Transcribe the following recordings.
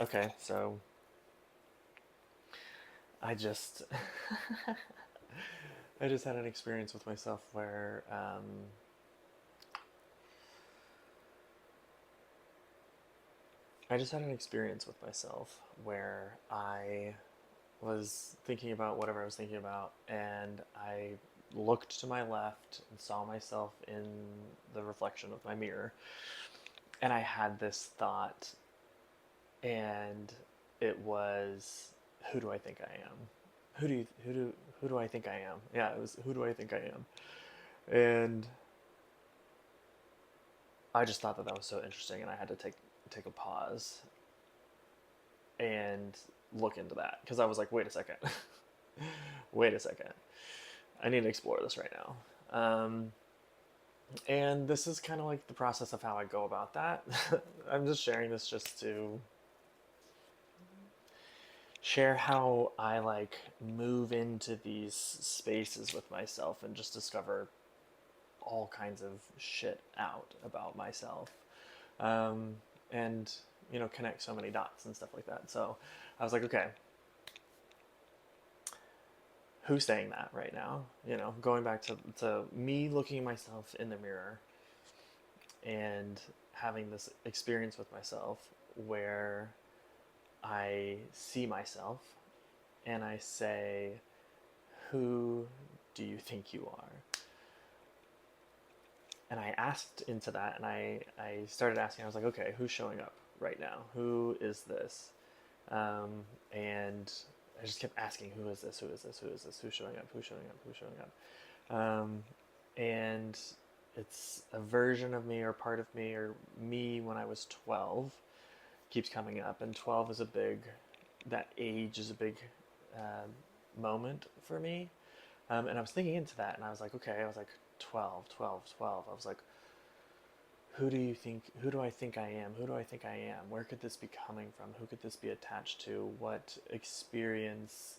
Okay, so I just I just had an experience with myself where I just had an experience with myself where I was thinking about whatever I was thinking about, and I looked to my left and saw myself in the reflection of my mirror, and I had this thought, and it was, "Who do I think I am? Who do I think I am?" Yeah, it was, "Who do I think I am?" And I just thought that that was so interesting, and I had to take a pause and look into that because I was like, "Wait a second, wait a second, I need to explore this right now." And this is kind of like the process of how I go about that. I'm just sharing this just to share how I like move into these spaces with myself and just discover all kinds of shit out about myself. Um, and connect so many dots and stuff like that. So I was like, okay, who's saying that right now? Going back to me looking at myself in the mirror and having this experience with myself where I see myself and I say, "Who do you think you are?" And I asked into that, and I started asking. I was like, "Okay, who's showing up right now? Who is this?" And I just kept asking, "Who is this? Who is this? Who is this? Who's showing up? Who's showing up? Who's showing up?" And it's a version of me or part of me or me when I was 12 keeps coming up, and 12 is a big, that age is a big uh, moment for me. And I was thinking into that, and I was like, okay, I was like 12, 12, 12. I was like, who do I think I am? Who do I think I am? Where could this be coming from? Who could this be attached to? What experience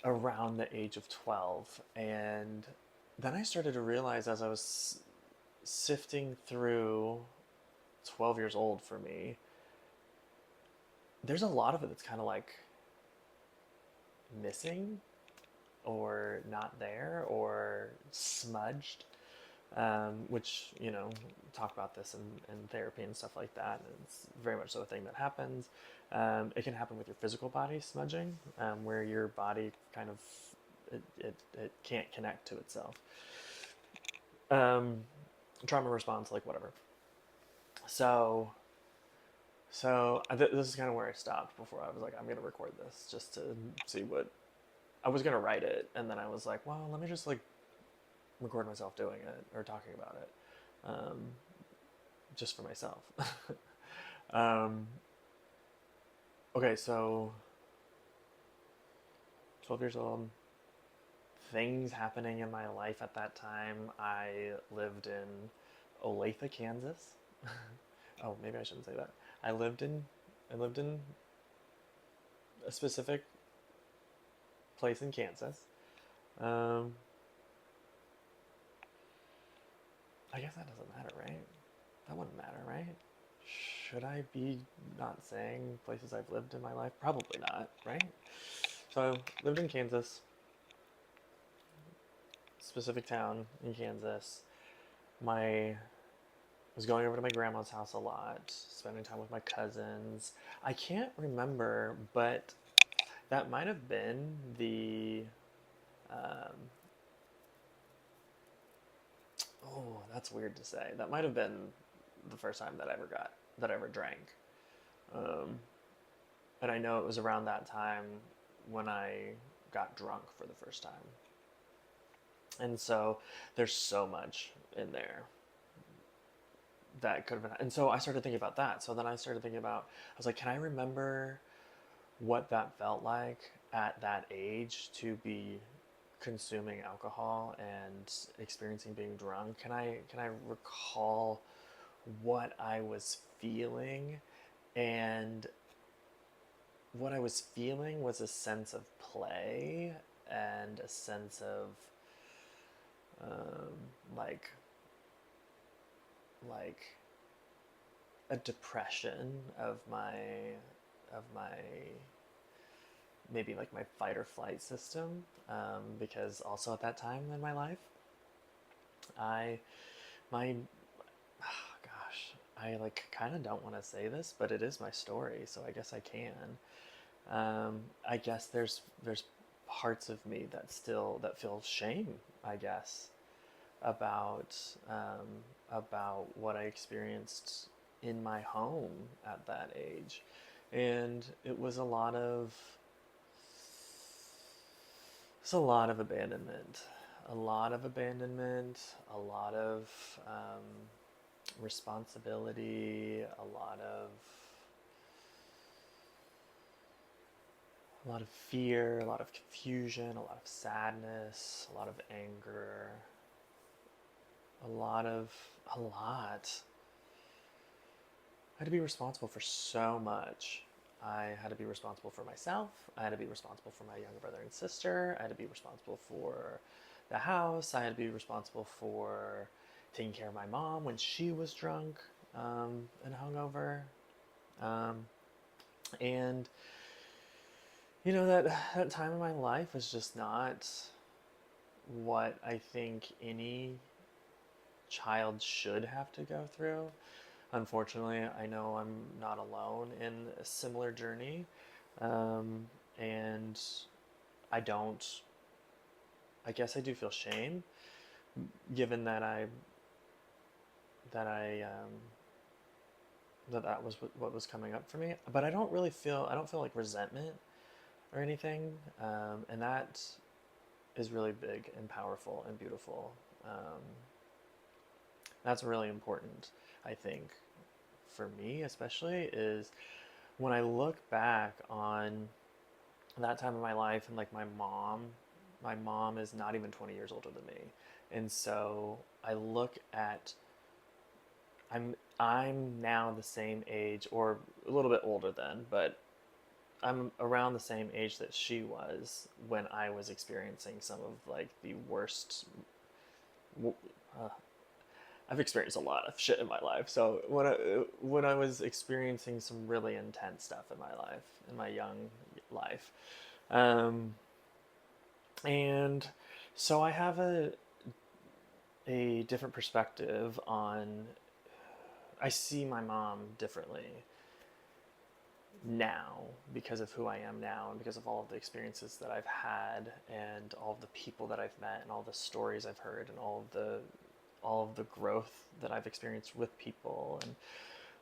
around the age of 12? And then I started to realize as I was sifting through 12 years old for me, there's a lot of it that's kind of like missing or not there or smudged, which, talk about this in therapy and stuff like that. It's very much so a thing that happens. It can happen with your physical body smudging, where your body kind of, it can't connect to itself. Um, Trauma response, like whatever. So, this is kind of where I stopped before I was like, I'm going to record this just to see what I was gonna write it, and then I was like, well, let me just like record myself doing it or talking about it, um, just for myself. um, okay, so 12 years old, things happening in my life at that time. I lived in Olathe, Kansas. Oh, maybe I shouldn't say that. I lived in I lived in a specific place in Kansas. Um, I guess that doesn't matter, right? That wouldn't matter, right? Should I be not saying places I've lived in my life? Probably not, right? So I lived in Kansas, specific town in Kansas. I was going over to my grandma's house a lot, spending time with my cousins. I can't remember, but that might have been the. Um, oh, that's weird to say. That might have been the first time that I ever drank. Um, and I know it was around that time when I got drunk for the first time. And so there's so much in there that could have been. And so I started thinking about that. So then I started thinking about, I was like, can I remember what that felt like at that age to be consuming alcohol and experiencing being drunk? Can I recall what I was feeling? And what I was feeling was a sense of play and a sense of um, like like a depression of my of my maybe like my fight or flight system, because also at that time in my life, I my oh gosh, I like kind of don't want to say this, but it is my story, so I guess I can. I guess there's parts of me that feel shame, I guess, about about what I experienced in my home at that age, and it's a lot of abandonment, a lot of abandonment, a lot of responsibility, a lot of fear, a lot of confusion, a lot of sadness, a lot of anger, a lot of a lot. I had to be responsible for so much. I had to be responsible for myself. I had to be responsible for my younger brother and sister. I had to be responsible for the house. I had to be responsible for taking care of my mom when she was drunk and hungover. Um, and that time in my life was just not what I think any child should have to go through. Unfortunately, I know I'm not alone in a similar journey, um, and I don't. I guess I do feel shame, given that I that was what was coming up for me. But I don't feel like resentment or anything, and that is really big and powerful and beautiful. Um, that's really important, I think, for me especially, is when I look back on that time of my life, and like my mom is not even 20 years older than me. And so I look at I'm now the same age, or a little bit older then, but I'm around the same age that she was when I was experiencing some of like the worst. Uh, I've experienced a lot of shit in my life. So when I was experiencing some really intense stuff in my life, in my young life, um, and so I have a different perspective on. I see my mom differently now because of who I am now, and because of all of the experiences that I've had, and all of the people that I've met, and all the stories I've heard, and all of the growth that I've experienced with people,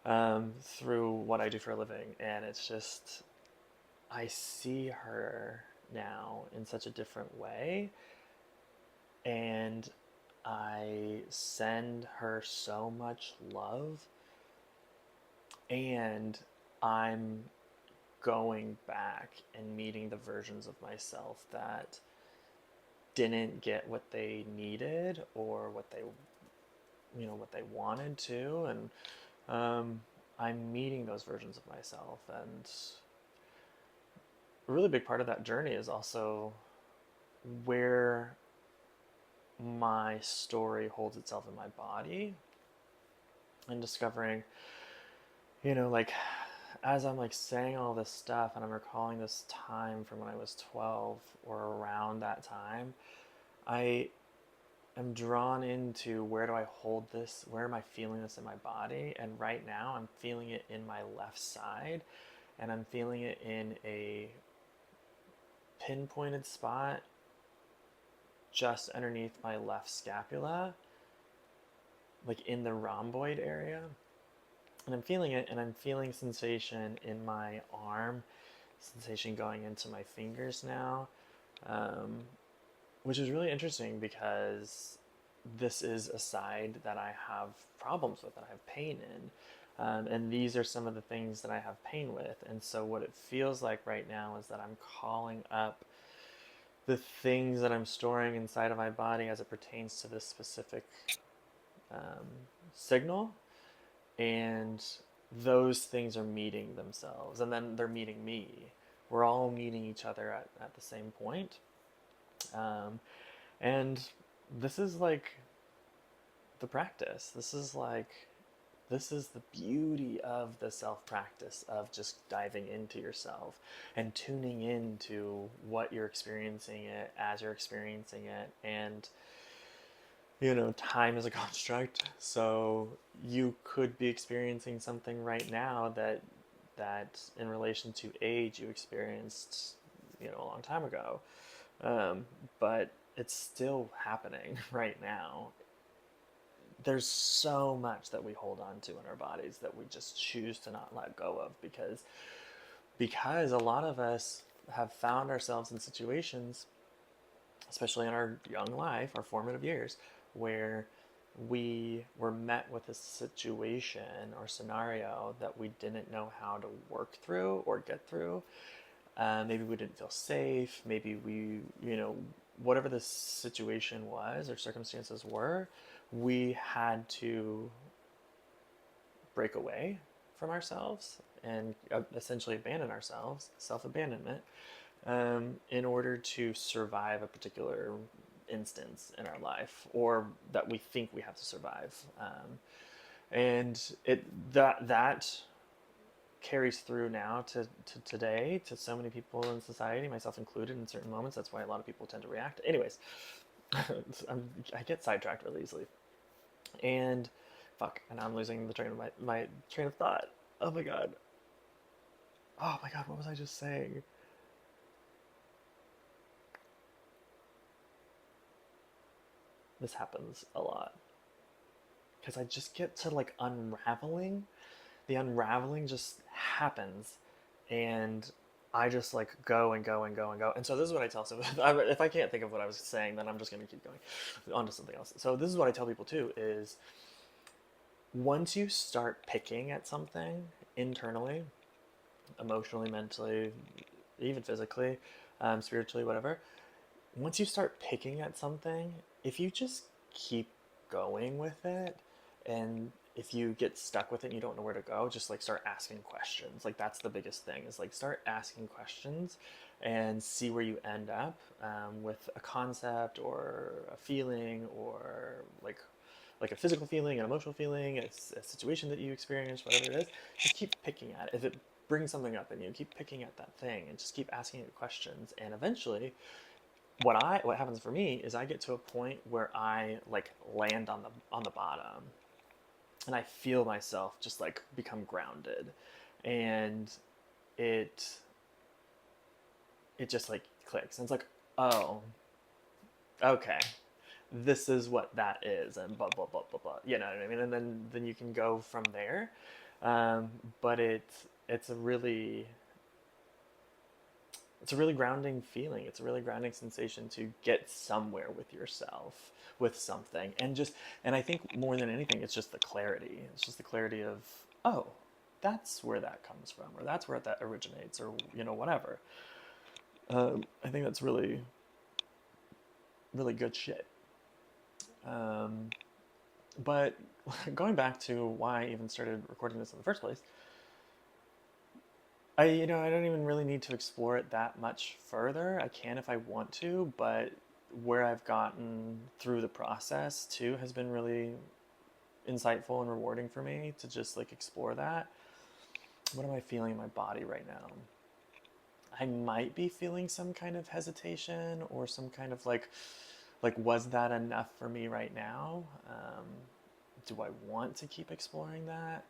and through what I do for a living. And it's just, I see her now in such a different way, and I send her so much love, and I'm going back and meeting the versions of myself that didn't get what they needed, or what they wanted to, and I'm meeting those versions of myself. And a really big part of that journey is also where my story holds itself in my body, and discovering, like, as I'm like saying all this stuff, and I'm recalling this time from when I was 12 or around that time, I am drawn into, where do I hold this? Where am I feeling this in my body? And right now I'm feeling it in my left side, and I'm feeling it in a pinpointed spot just underneath my left scapula, like in the rhomboid area. And I'm feeling it, and I'm feeling sensation in my arm, sensation going into my fingers now, um, which is really interesting because this is a side that I have problems with, that I have pain in. And these are some of the things that I have pain with. And so, what it feels like right now is that I'm calling up the things that I'm storing inside of my body as it pertains to this specific um, signal. And those things are meeting themselves, and then they're meeting me. We're all meeting each other at the same point. Um, and this is like the practice. This is like This is the beauty of the self practice of just diving into yourself and tuning into what you're experiencing it as you're experiencing it. And time is a construct, so you could be experiencing something right now that in relation to age you experienced, a long time ago. But it's still happening right now. There's so much that we hold on to in our bodies that we just choose to not let go of because a lot of us have found ourselves in situations, especially in our young life, our formative years, where we were met with a situation or scenario that we didn't know how to work through or get through. Maybe we didn't feel safe. Maybe whatever the situation was or circumstances were, we had to break away from ourselves and essentially abandon ourselves, self abandonment, in order to survive a particular instance in our life or that we think we have to survive. And that carries through now to today to so many people in society, myself included, in certain moments. That's why a lot of people tend to react. Anyways, I get sidetracked really easily. And fuck, and I'm losing the train of my train of thought. Oh my god. Oh my god, what was I just saying? This happens a lot. Because I just get to like unraveling. The unraveling just happens. And I just like go and go and go and go. And so this is what I tell. So if I can't think of what I was saying, then I'm just going to keep going on to something else. So this is what I tell people too is once you start picking at something internally, emotionally, mentally, even physically, spiritually, whatever, once you start picking at something, if you just keep going with it and if you get stuck with it and you don't know where to go, just like start asking questions. Like that's the biggest thing is like start asking questions and see where you end up with a concept or a feeling or like a physical feeling, an emotional feeling, a situation that you experience, whatever it is. Just keep picking at it. If it brings something up in you, keep picking at that thing and just keep asking it questions. And eventually, what happens for me is I get to a point where I like land on the bottom and I feel myself just like become grounded, and it it just like clicks and it's like, oh, okay, this is what that is, and blah blah blah blah blah, you know what I mean? And then you can go from there. um, but it's a really it's a really grounding feeling. It's a really grounding sensation to get somewhere with yourself, with something. And I think more than anything, it's just the clarity. It's just the clarity of, oh, that's where that comes from, or that's where that originates, or, whatever. I think that's really, really good shit. Um, but going back to why I even started recording this in the first place, I don't even really need to explore it that much further. I can if I want to, but where I've gotten through the process too has been really insightful and rewarding for me to just like explore that. What am I feeling in my body right now? I might be feeling some kind of hesitation or some kind of like was that enough for me right now? Do I want to keep exploring that?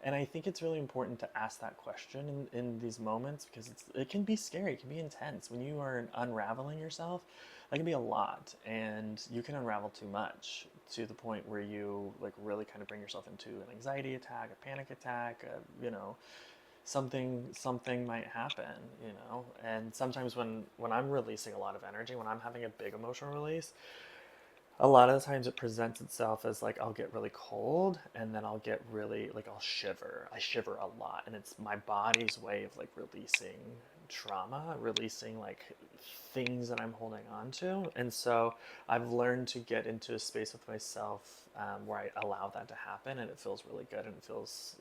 And I think it's really important to ask that question in these moments because it can be scary, it can be intense. When you are unraveling yourself, that can be a lot, and you can unravel too much to the point where you like really kind of bring yourself into an anxiety attack, a panic attack, something might happen, And sometimes when I'm releasing a lot of energy, when I'm having a big emotional release, a lot of the times it presents itself as like I'll get really cold and then I'll get really like I'll shiver. I shiver a lot, and it's my body's way of like releasing trauma, releasing like things that I'm holding on to. And so I've learned to get into a space with myself where I allow that to happen, and it feels really good and it feels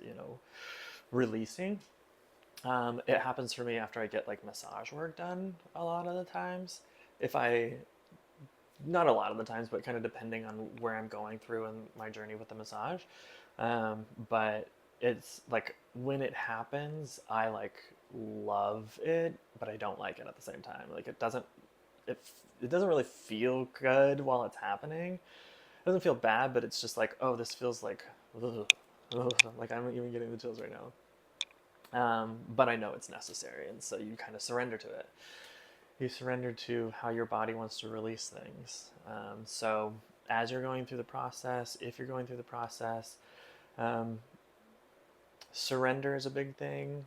releasing. It happens for me after I get like massage work done a lot of the times. If I Not a lot of the times, but kind of depending on where I'm going through in my journey with the massage. But it's like when it happens, I like love it, but I don't like it at the same time. Like it it doesn't really feel good while it's happening. It doesn't feel bad, but it's just like, oh, this feels like, ugh, ugh, like I'm even getting the chills right now. But I know it's necessary, and so you kind of surrender to it. You surrender to how your body wants to release things. So as you're going through the process, if you're going through the process, um, surrender is a big thing.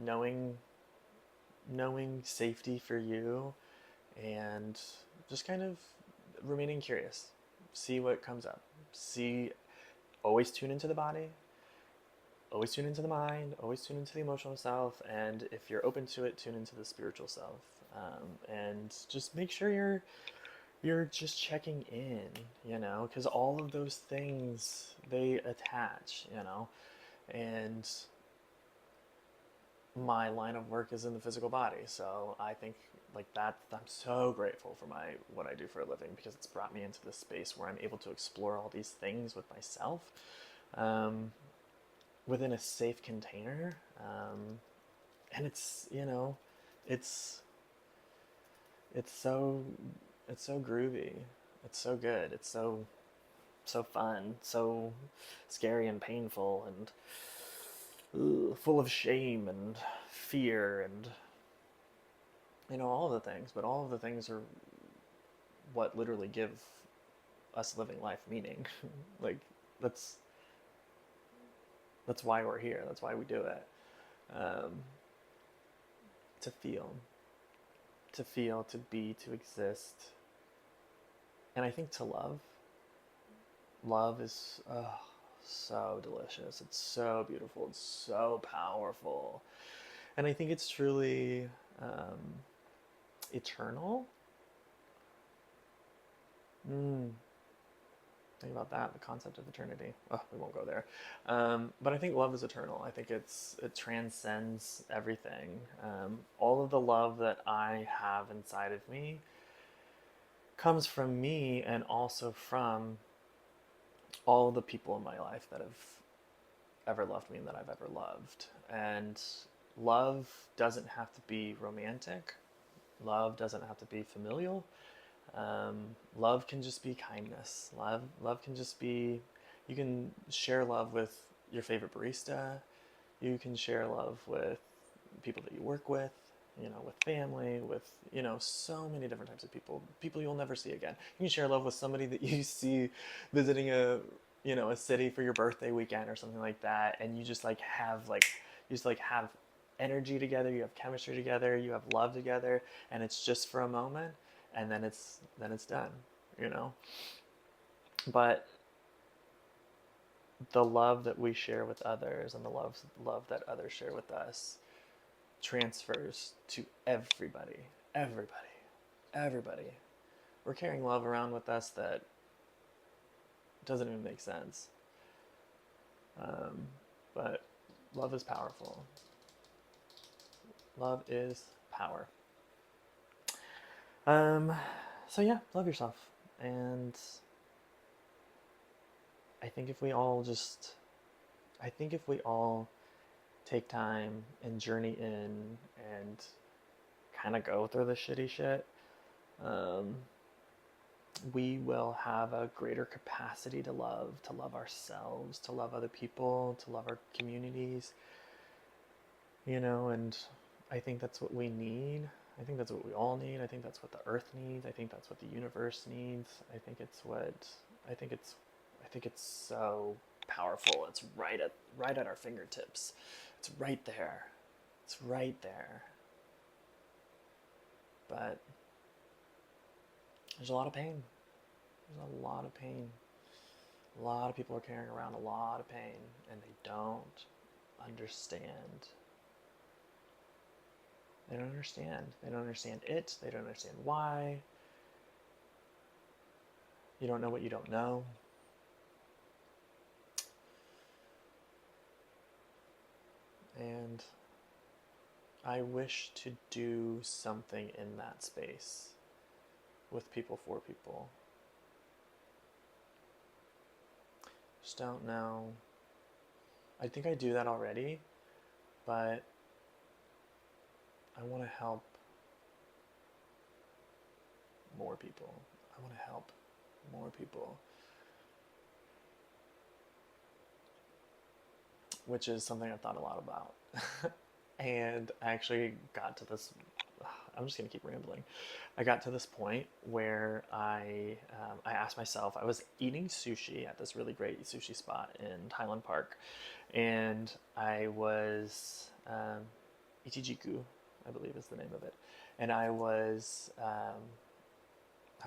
Knowing safety for you, and just kind of remaining curious. See what comes up. See, always tune into the body, always tune into the mind, always tune into the emotional self, and if you're open to it, tune into the spiritual self. And just make sure you're just checking in, because all of those things, they attach, and my line of work is in the physical body, so I think like that, I'm so grateful for my what I do for a living, because it's brought me into this space where I'm able to explore all these things with myself, um, within a safe container, and it's it's so it's so groovy, it's so good, it's so fun, so scary and painful, and full of shame and fear, and all of the things. But all of the things are what literally give us living life meaning. Like that's that's why we're here. That's why we do it. Um, to feel, to be, to exist, and I think to love. Love is so delicious. It's so beautiful. It's so powerful, and I think it's truly eternal. Mm, think about that, the concept of eternity. Oh, we won't go there. But I think love is eternal. I think it transcends everything. All of the love that I have inside of me comes from me, and also from all the people in my life that have ever loved me and that I've ever loved. And love doesn't have to be romantic. Love doesn't have to be familial. Love can just be kindness. Love can just be, you can share love with your favorite barista. You can share love with people that you work with, with family, with, so many different types of people you'll never see again. You can share love with somebody that you see visiting a city for your birthday weekend or something like that. And you just have energy together, you have chemistry together, you have love together, and it's just for a moment, and then it's done, you know. But the love that we share with others, and the love that others share with us, transfers to everybody, everybody, everybody. We're carrying love around with us that doesn't even make sense. But love is powerful. Love is power. Um, so yeah, love yourself. And I think if we all just, I think if we all take time and journey in and kind of go through the shitty shit, um, we will have a greater capacity to love ourselves, to love other people, to love our communities, and I think that's what we need. I think that's what we all need. I think that's what the earth needs. I think that's what the universe needs. I think it's I think it's so powerful. It's right at our fingertips. It's right there. It's right there. But there's a lot of pain. There's a lot of pain. A lot of people are carrying around a lot of pain, and they don't understand. They don't understand. They don't understand it. They don't understand why. You don't know what you don't know. And I wish to do something in that space with people, for people. Just don't know. I think I do that already, but I want to help more people. I want to help more people, which is something I've thought a lot about. And I actually got to this. I'm just gonna keep rambling. I got to this point where I asked myself. I was eating sushi at this really great sushi spot in Highland Park, and I was Ichijiku, I believe is the name of it, and I was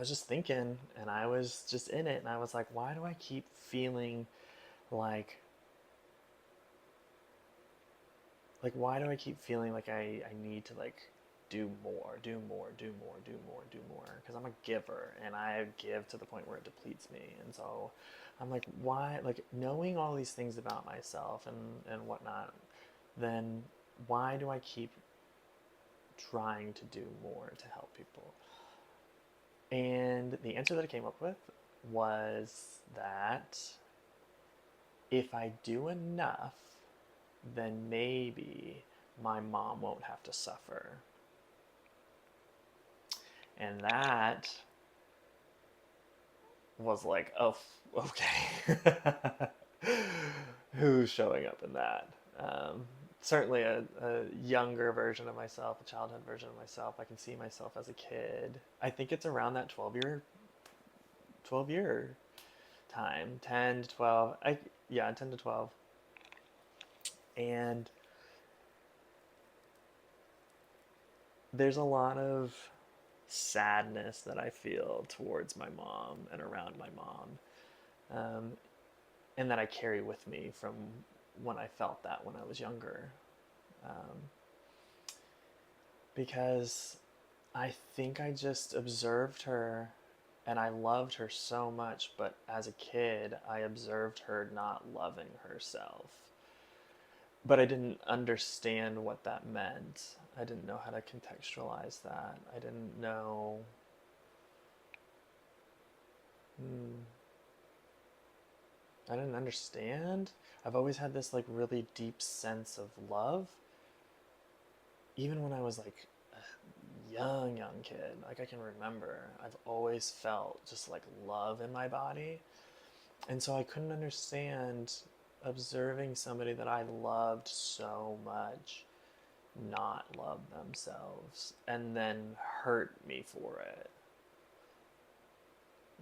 just thinking, and I was just in it, and I was like, why do I keep feeling like why do I keep feeling like I need to like do more, do more, do more, do more, do more? Because I'm a giver and I give to the point where it depletes me. And so I'm like, why? Like knowing all these things about myself and whatnot, then why do I keep trying to do more to help people? And the answer that I came up with was that if I do enough, then maybe my mom won't have to suffer. And that was like, oh, okay. Who's showing up in that? Um, Certainly a younger version of myself, a childhood version of myself. I can see myself as a kid. I think it's around that 12 year time, 10 to 12. Yeah, 10 to 12. And there's a lot of sadness that I feel towards my mom and around my mom, um, and that I carry with me from when I felt that when I was younger. Um, because I think I just observed her and I loved her so much, but as a kid, I observed her not loving herself. But I didn't understand what that meant. I didn't know how to contextualize that. I didn't know. Hmm, I didn't understand. I've always had this like really deep sense of love, even when I was like a young kid. Like I can remember, I've always felt just like love in my body, and so I couldn't understand observing somebody that I loved so much not love themselves and then hurt me for it.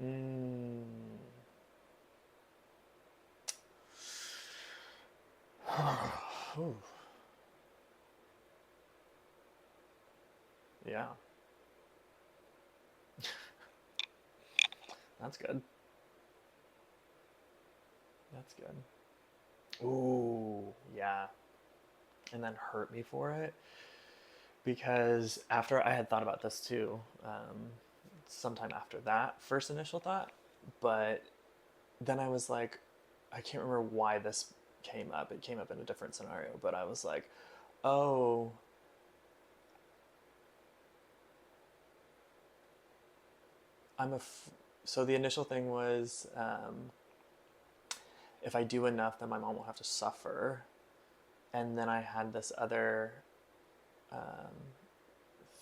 Mm. Yeah, that's good. That's good. Ooh, yeah. And then hurt me for it because after I had thought about this too, sometime after that first initial thought, but then I was like, I can't remember why this came up. It came up in a different scenario, but I was like, oh, I'm a. So the initial thing was, if I do enough, then my mom will have to suffer. And then I had this other um,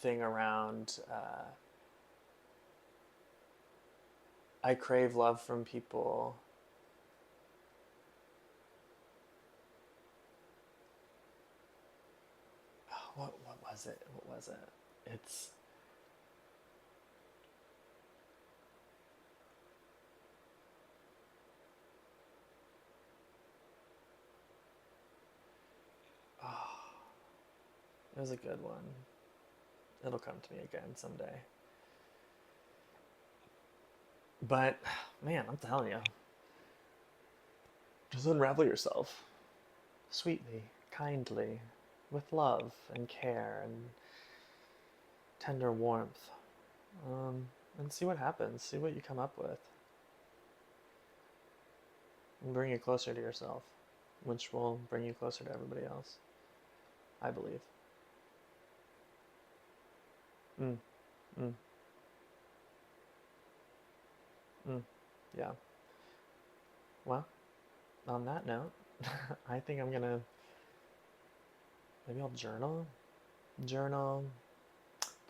thing around. I crave love from people. What was it? What was it? It's oh, it was a good one. It'll come to me again someday. But man, I'm telling you, just unravel yourself sweetly, kindly, with love and care and tender warmth, and see what happens. See what you come up with, and bring you closer to yourself, which will bring you closer to everybody else. I believe. Mm, mm, mm. Yeah. Well, on that note, I think I'm gonna, maybe I'll journal,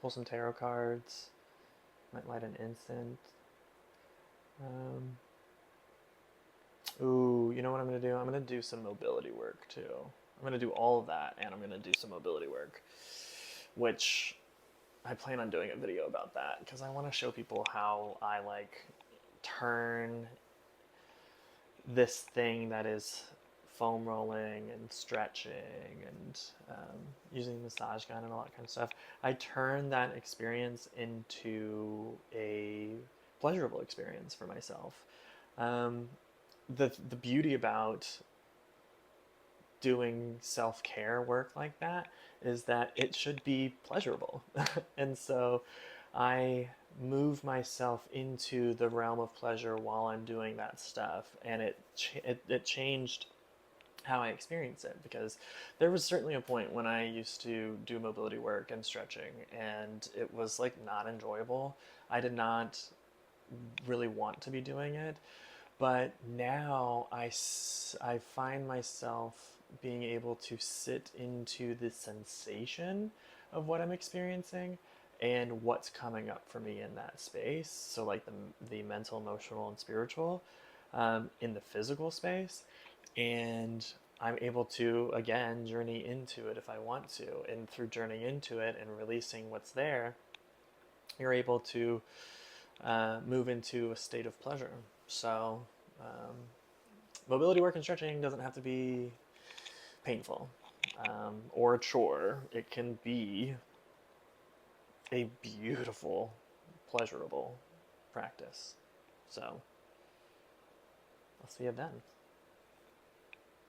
pull some tarot cards, might light an incense. Um, Ooh, you know what I'm gonna do? I'm gonna do some mobility work too. I'm gonna do all of that, and I'm gonna do some mobility work, which I plan on doing a video about that because I want to show people how I like turn this thing that is foam rolling and stretching and using the massage gun and all that kind of stuff. I turn that experience into a pleasurable experience for myself. Um, the beauty about doing self-care work like that is that it should be pleasurable. And so I move myself into the realm of pleasure while I'm doing that stuff, and it changed how I experience it, because there was certainly a point when I used to do mobility work and stretching and it was like not enjoyable. I did not really want to be doing it. But now I find myself being able to sit into the sensation of what I'm experiencing and what's coming up for me in that space. So, like the mental, emotional, and spiritual in the physical space. And I'm able to, again, journey into it if I want to. And through journeying into it and releasing what's there, you're able to move into a state of pleasure. So, um, mobility work and stretching doesn't have to be painful or a chore. It can be a beautiful, pleasurable practice. So, I'll see you then.